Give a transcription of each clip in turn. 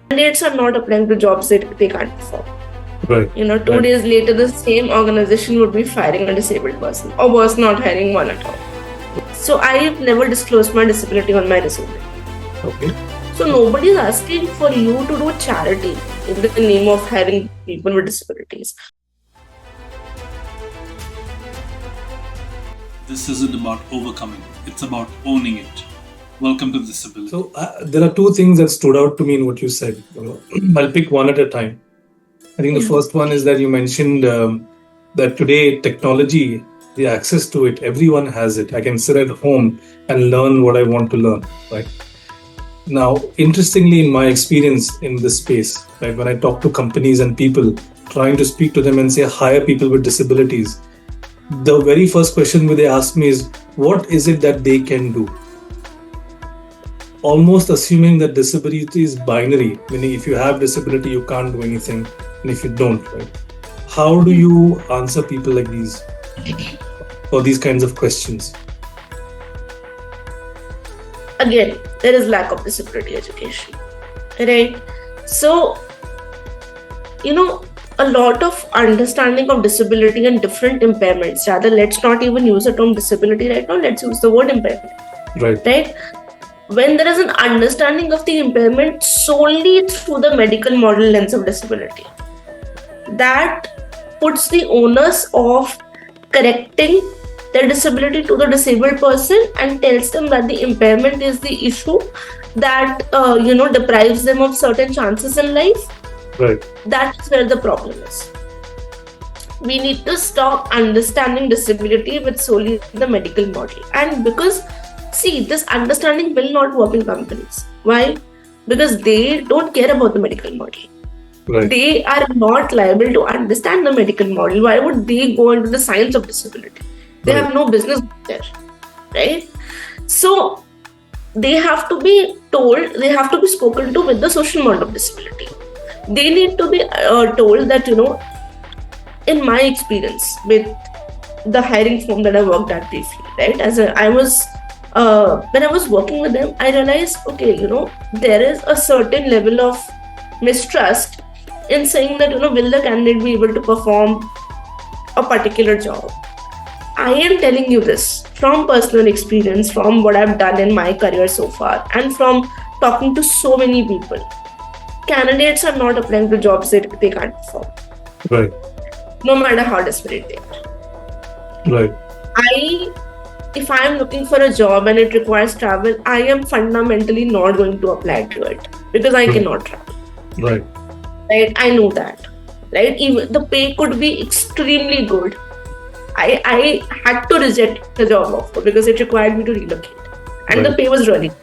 Candidates are not applying to jobs that they can't perform. Right. 2 days later, the same organization would be firing a disabled person, or worse, not hiring one at all. So I've never disclosed my disability on my resume. Okay. So nobody is asking for you to do charity in the name of hiring people with disabilities. This isn't about overcoming, it's about owning it. Welcome to ThisAbility. So there are two things that stood out to me in what you said. I'll pick one at a time. I think the first one is that you mentioned that today technology, the access to it, everyone has it. I can sit at home and learn what I want to learn, right? Now, interestingly, in my experience in this space, right, when I talk to companies and people, trying to speak to them and say hire people with disabilities, the very first question they ask me is, what is it that they can do? Almost assuming that disability is binary, meaning if you have disability, you can't do anything, and if you don't, right? How do you answer people like these or these kinds of questions? Again, there is lack of disability education, right? So, a lot of understanding of disability and different impairments. Rather, let's not even use the term disability right now. Let's use the word impairment. Right? When there is an understanding of the impairment solely through the medical model lens of disability, that puts the onus of correcting their disability to the disabled person and tells them that the impairment is the issue that deprives them of certain chances in life. Right. That's where the problem is. We need to stop understanding disability with solely the medical model. And because, this understanding will not work in companies. Why? Because they don't care about the medical model. Right. They are not liable to understand the medical model. Why would they go into the science of disability? They have no business there, right? So they have to be told, they have to be spoken to with the social model of disability. They need to be told that, in my experience with the hiring firm that I worked at briefly, right? When I was working with them, I realized, there is a certain level of mistrust in saying that, will the candidate be able to perform a particular job? I am telling you this from personal experience, from what I've done in my career so far, and from talking to so many people. Candidates are not applying to jobs that they can't perform. Right. No matter how desperate they are. Right. If I am looking for a job and it requires travel, I am fundamentally not going to apply to it because I cannot travel. Right. Right. I know that. Right. Even the pay could be extremely good. I had to reject the job offer because it required me to relocate. And the pay was really good.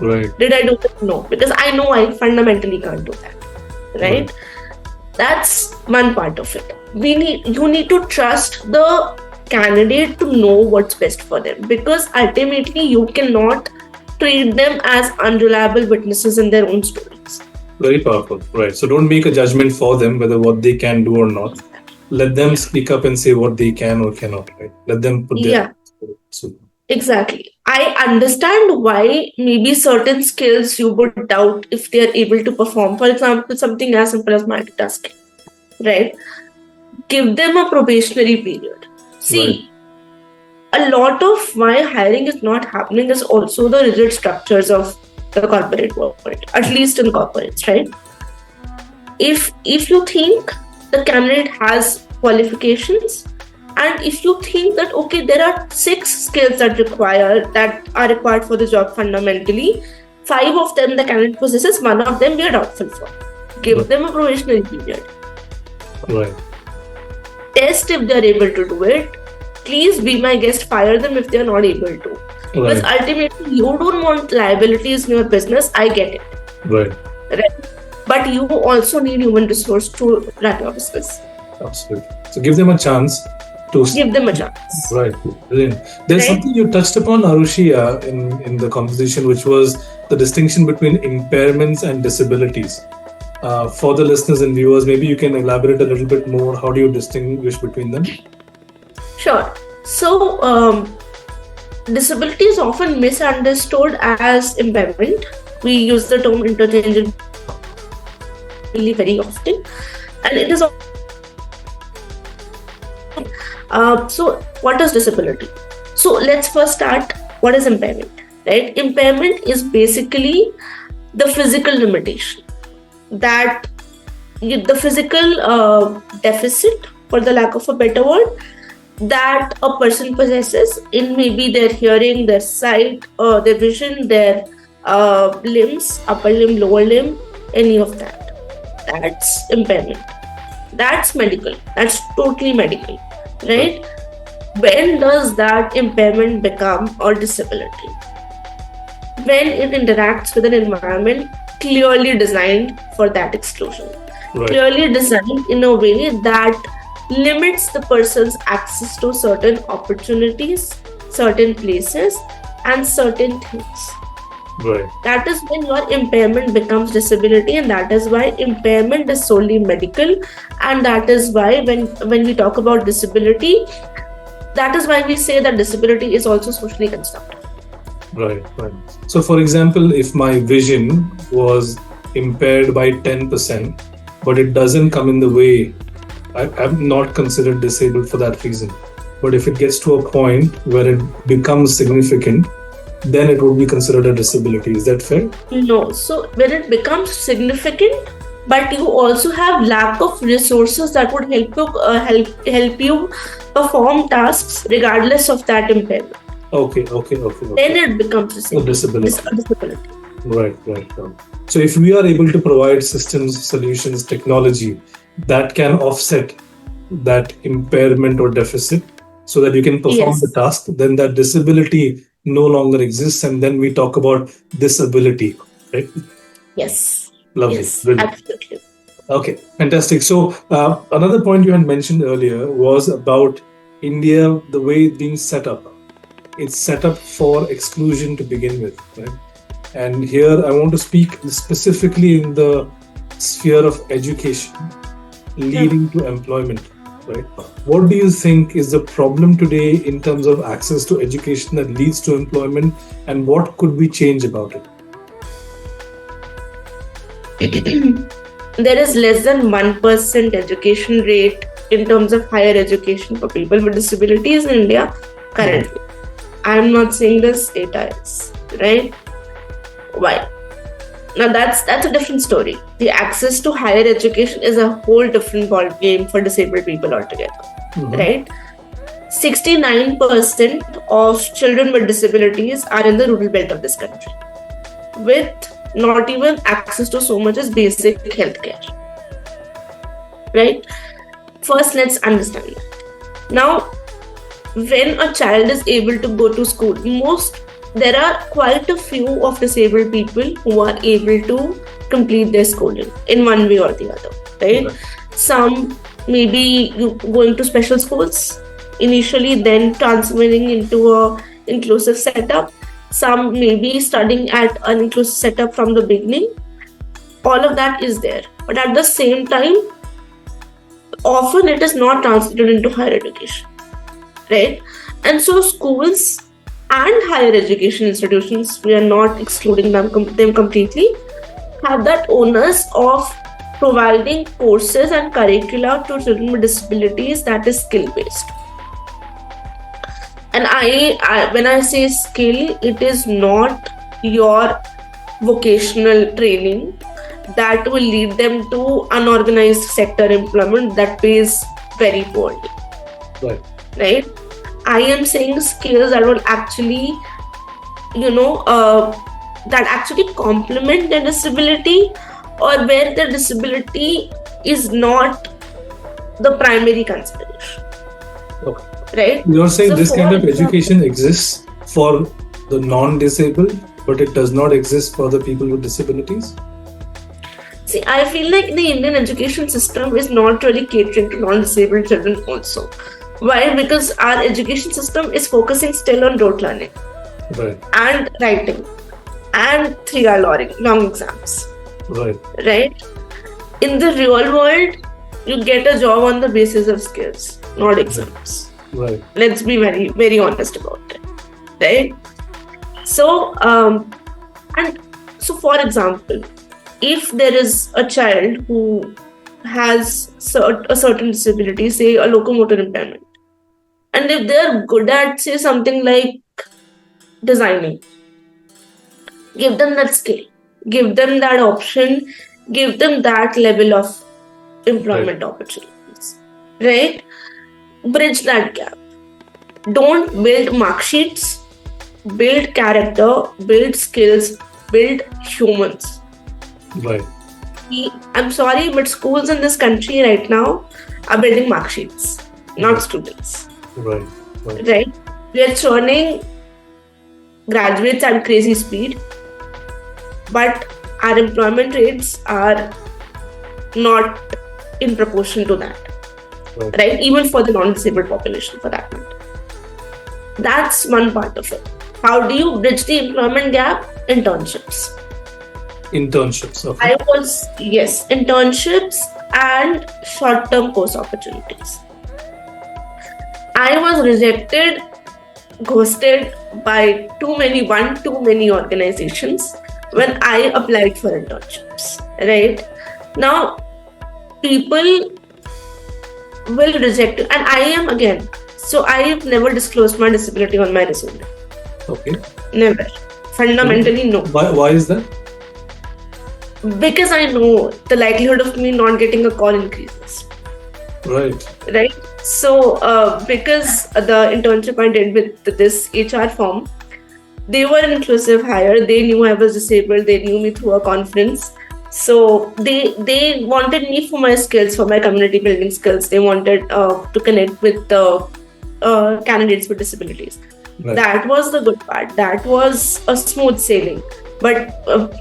Right. Did I do it? No. Because I know I fundamentally can't do that. Right? That's one part of it. You need to trust the candidate to know what's best for them, because ultimately you cannot treat them as unreliable witnesses in their own stories. Very powerful. Right. So don't make a judgment for them whether what they can do or not. Let them speak up and say what they can or cannot, right? Let them put their... Exactly. I understand why maybe certain skills you would doubt if they are able to perform. For example, something as simple as multitasking, right? Give them a probationary period. A lot of why hiring is not happening is also the rigid structures of the corporate world, at least in corporates, right? If you think the candidate has qualifications, and if you think that, there are 6 skills that are required for the job fundamentally, 5 of them the candidate possesses, 1 of them we are doubtful for. Give them a probationary period. Right. Test if they are able to do it. Please be my guest, fire them if they are not able to. Because ultimately you don't want liabilities in your business, I get it. Right. But you also need human resource to run your business. Absolutely. So give them a chance. Give them a chance. Right. Brilliant. There's something you touched upon, Aarushi, in the conversation, which was the distinction between impairments and disabilities. For the listeners and viewers, maybe you can elaborate a little bit more. How do you distinguish between them? Sure. So, disability is often misunderstood as impairment. We use the term interchangeably. very often, and it is. So, what is disability? So, let's first start. What is impairment? Right? Impairment is basically the physical limitation, that the physical deficit, for the lack of a better word, that a person possesses in maybe their hearing, their sight, their vision, their limbs, upper limb, lower limb, any of that. That's impairment. That's medical. That's totally medical, right? When does that impairment become a disability? When it interacts with an environment clearly designed for that exclusion, clearly designed in a way that limits the person's access to certain opportunities, certain places, and certain things. Right. That is when your impairment becomes disability, and that is why impairment is solely medical. And that is why when we talk about disability, that is why we say that disability is also socially constructed. Right. So, for example, if my vision was impaired by 10%, but it doesn't come in the way, I'm not considered disabled for that reason. But if it gets to a point where it becomes significant, then it would be considered a disability. Is that fair? No. So when it becomes significant, but you also have lack of resources that would help you perform tasks regardless of that impairment. Okay. Then it becomes a disability. Right. So if we are able to provide systems, solutions, technology that can offset that impairment or deficit so that you can perform the task, then that disability no longer exists, and then we talk about disability, right? Yes. Lovely. Yes, brilliant. absolutely. Okay, fantastic. So another point you had mentioned earlier was about India, the way it's being set up. It's set up for exclusion to begin with, right? And here I want to speak specifically in the sphere of education leading to employment, right? What do you think is the problem today in terms of access to education that leads to employment, and what could we change about it? There is less than 1% education rate in terms of higher education for people with disabilities in India currently. I'm not saying this data is, right? Why? Now that's a different story. The access to higher education is a whole different ball game for disabled people altogether, right? 69% of children with disabilities are in the rural belt of this country, with not even access to so much as basic healthcare, right? First, let's understand that. Now, when a child is able to go to school, there are quite a few of disabled people who are able to complete their schooling in one way or the other, right? Some maybe going to special schools initially, then transferring into a inclusive setup. Some maybe studying at an inclusive setup from the beginning. All of that is there. But at the same time, often it is not translated into higher education, right? And so schools and higher education institutions, we are not excluding them completely, have that onus of providing courses and curricula to children with disabilities that is skill-based. And I when I say skill, it is not your vocational training that will lead them to unorganized sector employment that pays very poorly. Right? I am saying skills that will actually, that actually complement their disability, or where their disability is not the primary consideration. Okay. Right? You're saying this kind of education exists for the non-disabled, but it does not exist for the people with disabilities? See, I feel like the Indian education system is not really catering to non-disabled children also. Why? Because our education system is focusing still on rote learning, and writing, and 3-hour long exams. Right? In the real world, you get a job on the basis of skills, not exams. Let's be very, very honest about it. Right? So, for example, if there is a child who has a certain disability, say a locomotor impairment, and if they're good at, say, something like designing, give them that skill, give them that option, give them that level of employment opportunities, right? Bridge that gap. Don't build mark sheets, build character, build skills, build humans. Right. I'm sorry, but schools in this country right now are building mark sheets, not students. Right. Right? We are churning graduates at crazy speed, but our employment rates are not in proportion to that. Right? Even for the non-disabled population, for that matter. That's one part of it. How do you bridge the employment gap? Internships. Okay. Internships and short-term course opportunities. I was rejected, ghosted by too many organizations when I applied for internships. Right? Now, people will reject you, and I am again. So I've never disclosed my disability on my resume. Okay. Never. Fundamentally, no. Why is that? Because I know the likelihood of me not getting a call increases. Right. So because the internship I did with this HR firm, they were an inclusive hire. They knew I was disabled. They knew me through a conference. So they wanted me for my skills, for my community building skills. They wanted to connect with the candidates with disabilities. Right. That was the good part. That was a smooth sailing. But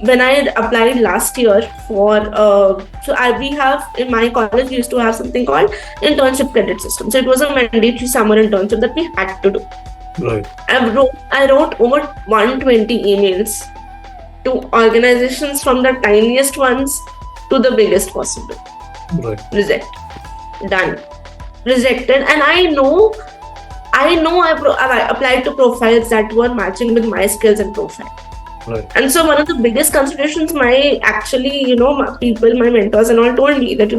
when I applied last year for, we have in my college, we used to have something called internship credit system. So it was a mandatory summer internship that we had to do. Right. I wrote over 120 emails to organizations, from the tiniest ones to the biggest possible. Right. Done. Rejected. And I know I applied to profiles that were matching with my skills and profile. Right. And so one of the biggest considerations my mentors and all told me that,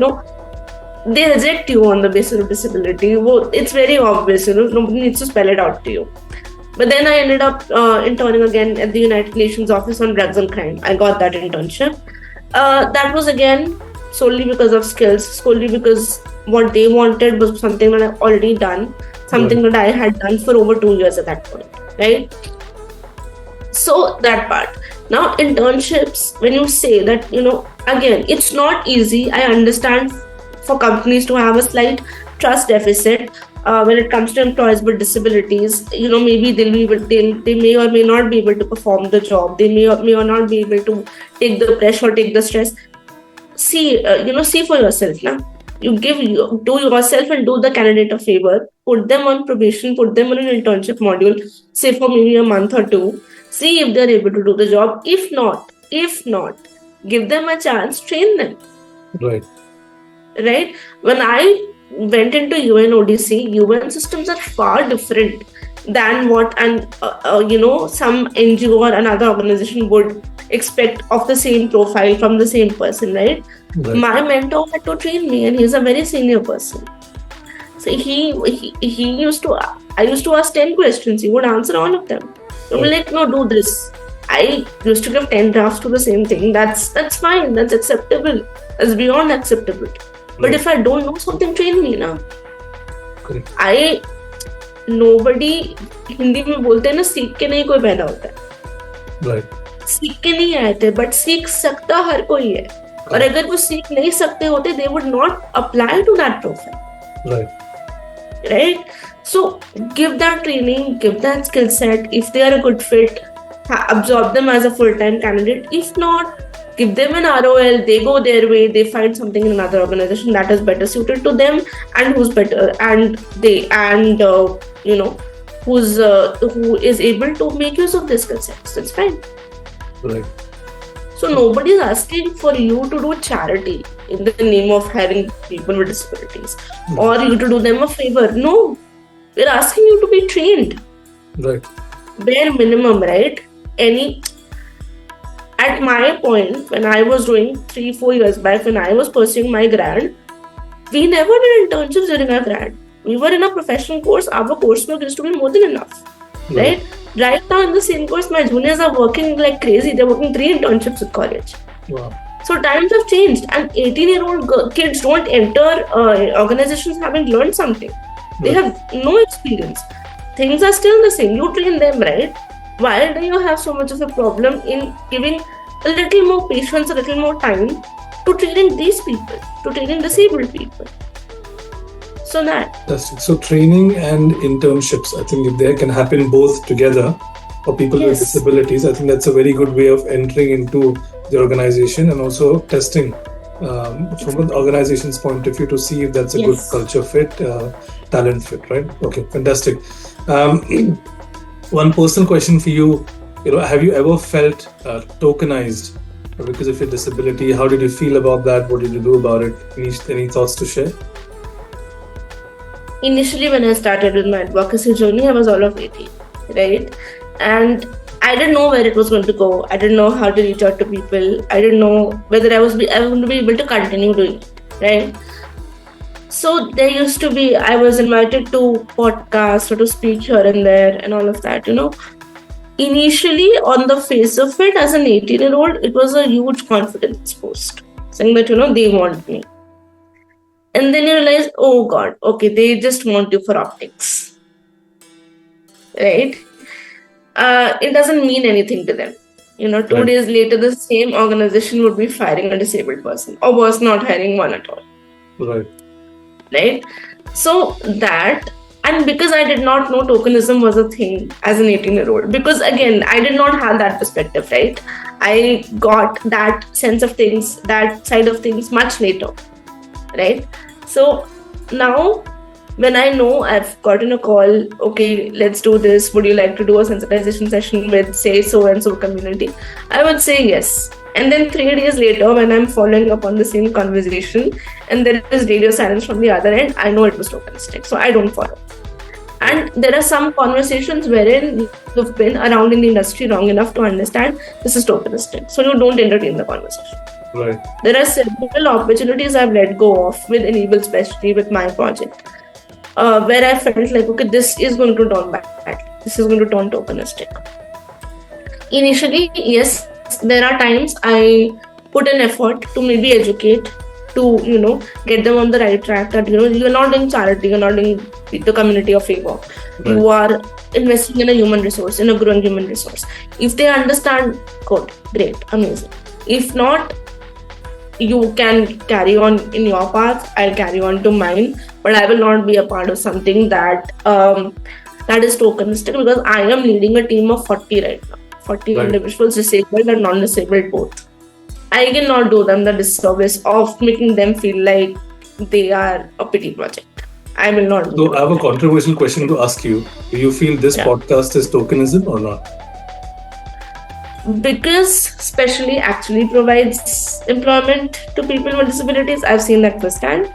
they reject you on the basis of disability. Well, it's very obvious, nobody needs to spell it out to you. But then I ended up interning again at the United Nations Office on Drugs and Crime. I got that internship. That was again solely because of skills, solely because what they wanted was something that I've already done, something that I had done for over 2 years at that point, right? So that part. Now internships, when you say that, again, it's not easy. I understand for companies to have a slight trust deficit when it comes to employees with disabilities. Maybe they may or may not be able to perform the job. They may or not be able to take the pressure, take the stress. See for yourself now. Do yourself and do the candidate a favor. Put them on probation, put them on an internship module, say for maybe a month or two. See if they're able to do the job. If not, give them a chance, train them. Right? When I went into UN ODC, UN systems are far different than what some NGO or another organization would expect of the same profile from the same person, right? My mentor had to train me, and he's a very senior person. So I used to ask 10 questions. He would answer all of them. I'm like, no, do this. I used to give 10 drafts to the same thing. That's fine. That's acceptable. That's beyond acceptable. But if I don't know something, train me now. Nobody, Hindi में बोलते हैं ना, सीख के नहीं कोई पैदा होता है. सीख के नहीं आए थे, but सीख सकता हर कोई है. और अगर वो सीख नहीं सकते होते, they would not apply to that profile. Right? So give that training, give that skill set. If they are a good fit, absorb them as a full-time candidate. If not, give them an ROL. They go their way. They find something in another organization that is better suited to them, and who is able to make use of this skill sets. That's fine. So nobody is asking for you to do charity in the name of having people with disabilities, or you to do them a favor. No. We're asking you to be trained. Bare minimum, right? at my point, when I was doing 3-4 years back, when I was pursuing my grad, we never did internships during our grad. We were in a professional course. Our coursework used to be more than enough, right? Right now in the same course, my juniors are working like crazy. They're working 3 internships at college. Wow. So times have changed, and 18-year-old kids don't enter organizations having learned something. They have no experience. Things are still the same. You train them, right? Why do you have so much of a problem in giving a little more patience, a little more time to training these people, to training disabled people? So that. Fantastic. So training and internships, I think if they can happen both together for people with disabilities, I think that's a very good way of entering into the organization and also testing from an organization's point of view to see if that's a good culture fit, talent fit, right? Okay, fantastic. One personal question for you, have you ever felt tokenized because of your disability? How did you feel about that? What did you do about it? Any thoughts to share? Initially, when I started with my advocacy journey, I was all of 18, right? And I didn't know where it was going to go. I didn't know how to reach out to people. I didn't know whether I was going to be able to continue doing it, right? So there used to be, I was invited to podcasts or to speak here and there and all of that, Initially, on the face of it, as an 18-year-old, it was a huge confidence boost, saying that, they want me. And then you realize, oh God, okay, they just want you for optics, right? It doesn't mean anything to them. 2 days later, the same organization would be firing a disabled person or was not hiring one at all. Right? So that, and because I did not know tokenism was a thing as an 18-year-old, because again, I did not have that perspective, right? I got that sense of things, that side of things much later, right? So now, when I know I've gotten a call, okay, let's do this. Would you like to do a sensitization session with, say, so-and-so community? I would say yes. And then 3 days later, when I'm following up on the same conversation and there is radio silence from the other end, I know it was tokenistic. So I don't follow. And there are some conversations wherein you've been around in the industry long enough to understand this is tokenistic. So you don't entertain the conversation. Right. There are several opportunities I've let go of with Enable, especially with my project. Where I felt like, okay, this is going to turn bad. This is going to turn tokenistic. Initially, yes, there are times I put an effort to maybe educate, to, get them on the right track that, you're not doing charity, you're not doing the community a favor. Right. You are investing in a human resource, in a growing human resource. If they understand, good, great, amazing. If not, you can carry on in your path, I'll carry on to mine, but I will not be a part of something that is tokenistic, because I am leading a team of 40 right now. 40 individuals, disabled and non-disabled both. I cannot do them the disservice of making them feel like they are a pity project. I will not do So I have a controversial question to ask you. Do you feel this podcast is tokenism or not? Because Speshally actually provides employment to people with disabilities. I've seen that firsthand.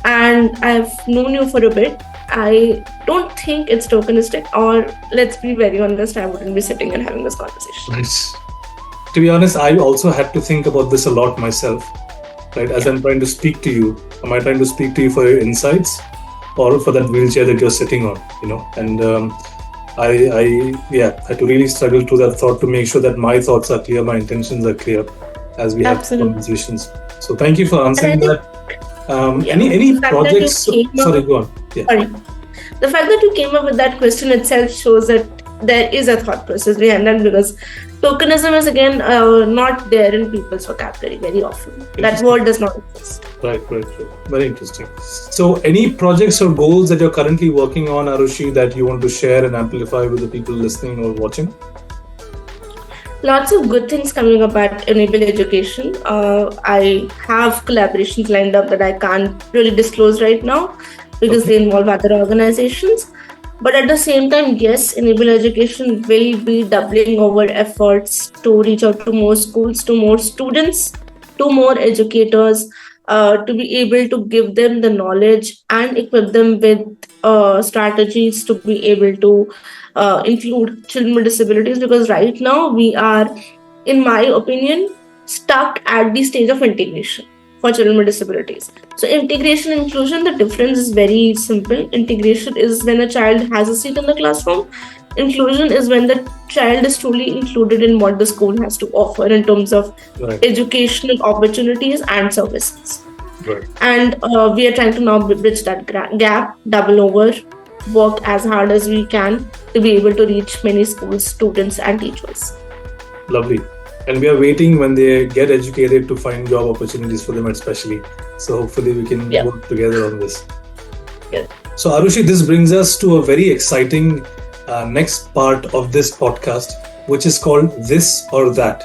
And I've known you for a bit. I don't think it's tokenistic, or let's be very honest, I wouldn't be sitting and having this conversation. Nice. To be honest, I also had to think about this a lot myself. Right? As I'm trying to speak to you, am I trying to speak to you for your insights or for that wheelchair that you're sitting on? And I had to really struggle through that thought to make sure that my thoughts are clear, my intentions are clear as we have conversations. So thank you for answering that. Any projects? Sorry, go on. Yeah. Sorry. The fact that you came up with that question itself shows that there is a thought process behind that, because tokenism is again not there in people's vocabulary very often. That word does not exist. Right. Very interesting. So any projects or goals that you're currently working on, Aarushi, that you want to share and amplify with the people listening or watching? Lots of good things coming up at Enable Education. I have collaborations lined up that I can't really disclose right now because they involve other organizations. But at the same time, yes, Enable Education will be doubling our efforts to reach out to more schools, to more students, to more educators, to be able to give them the knowledge and equip them with strategies to be able to include children with disabilities. Because right now we are in my opinion, stuck at the stage of integration for children with disabilities. So, integration inclusion, the difference is very simple. Integration is when a child has a seat in the classroom. Inclusion is when the child is truly included in what the school has to offer in terms of Right. educational opportunities and services. Right. And we are trying to now bridge that gap, double over, work as hard as we can to be able to reach many schools, students, and teachers. Lovely. And we are waiting when they get educated to find job opportunities for them, especially. So hopefully we can work together on this. Yeah. So Aarushi, this brings us to a very exciting next part of this podcast, which is called This or That.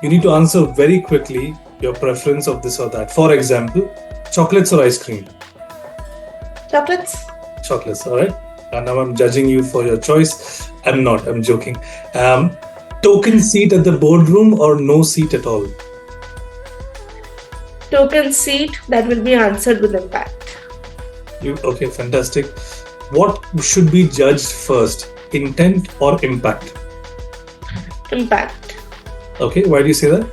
You need to answer very quickly your preference of this or that. For example, chocolates or ice cream? Chocolates. Chocolates, all right. And now I'm judging you for your choice. I'm not, I'm joking. Token seat at the boardroom or no seat at all? Token seat, that will be answered with impact. Okay, fantastic. What should be judged first, intent or impact? Impact. Okay, why do you say that?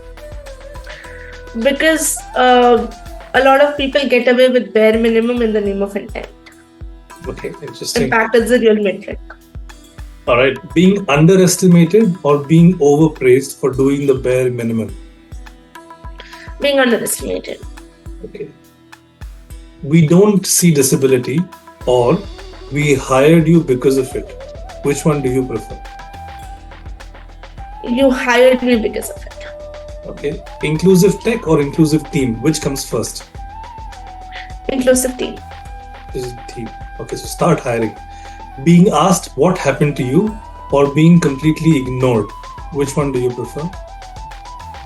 Because a lot of people get away with bare minimum in the name of intent. Okay, interesting. Impact is the real metric. All right, being underestimated or being overpraised for doing the bare minimum? Being underestimated. Okay. We don't see disability or we hired you because of it. Which one do you prefer? You hired me because of it. Okay. Inclusive tech or inclusive team? Which comes first? Inclusive team. Inclusive team. Okay, so start hiring. Being asked what happened to you or being completely ignored? Which one do you prefer?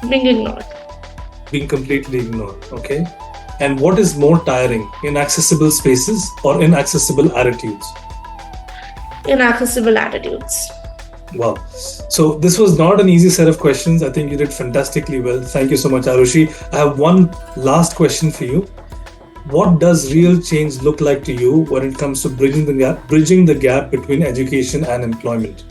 Being ignored. Being completely ignored. Okay. And what is more tiring, inaccessible spaces or inaccessible attitudes? Inaccessible attitudes. Wow. So this was not an easy set of questions. I think you did fantastically well. Thank you so much, Aarushi. I have one last question for you. What does real change look like to you when it comes to bridging the gap between education and employment?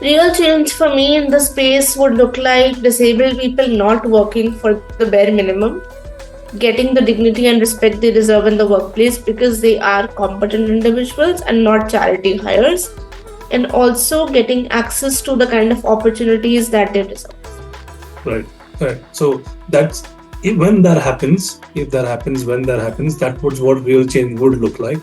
Real change for me in the space would look like disabled people not working for the bare minimum, getting the dignity and respect they deserve in the workplace because they are competent individuals and not charity hires, and also getting access to the kind of opportunities that they deserve. Right. So that's when that happens, that was what real change would look like.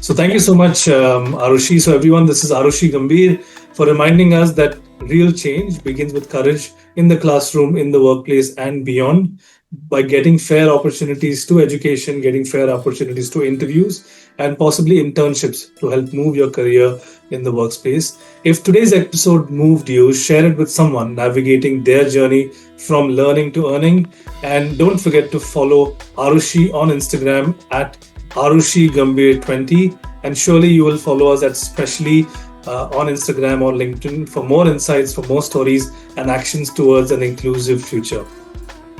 So thank you so much, Aarushi. So everyone, this is Aarushi Gambhir for reminding us that real change begins with courage in the classroom, in the workplace and beyond, by getting fair opportunities to education, getting fair opportunities to interviews and possibly internships to help move your career in the workspace. If today's episode moved you, share it with someone navigating their journey from learning to earning. And don't forget to follow Aarushi on Instagram at Aarushi Gambhir 20. And surely you will follow us at Speshally on Instagram or LinkedIn for more insights, for more stories and actions towards an inclusive future.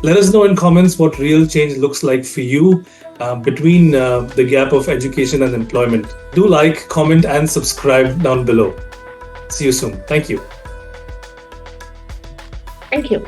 Let us know in comments what real change looks like for you between the gap of education and employment. Do like, comment and subscribe down below. See you soon. Thank you. Thank you.